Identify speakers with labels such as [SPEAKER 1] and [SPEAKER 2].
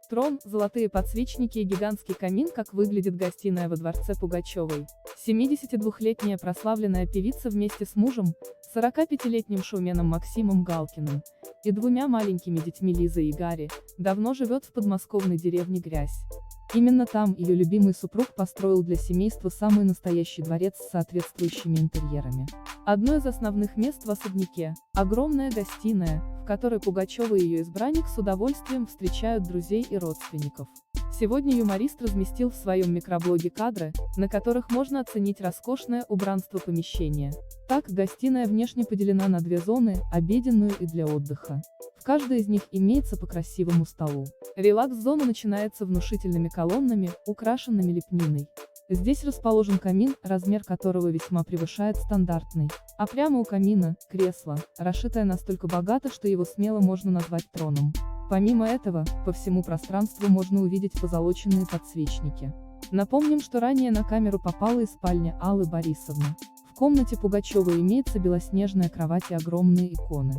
[SPEAKER 1] Трон, золотые подсвечники и гигантский камин, как выглядит гостиная во дворце Пугачевой. 72-летняя прославленная певица вместе с мужем, 45-летним шоуменом Максимом Галкиным, и двумя маленькими детьми Лизой и Гарри, давно живет в подмосковной деревне Грязь. Именно там ее любимый супруг построил для семейства самый настоящий дворец с соответствующими интерьерами. Одно из основных мест в особняке – огромная гостиная, в которой Пугачева и ее избранник с удовольствием встречают друзей и родственников. Сегодня юморист разместил в своем микроблоге кадры, на которых можно оценить роскошное убранство помещения. Так, гостиная внешне поделена на две зоны, обеденную и для отдыха. В каждой из них имеется по красивому столу. Релакс-зона начинается внушительными колоннами, украшенными лепниной. Здесь расположен камин, размер которого весьма превышает стандартный. А прямо у камина – кресло, расшитое настолько богато, что его смело можно назвать троном. Помимо этого, по всему пространству можно увидеть позолоченные подсвечники. Напомним, что ранее на камеру попала и спальня Аллы Борисовны. В комнате Пугачевой имеется белоснежная кровать и огромные иконы.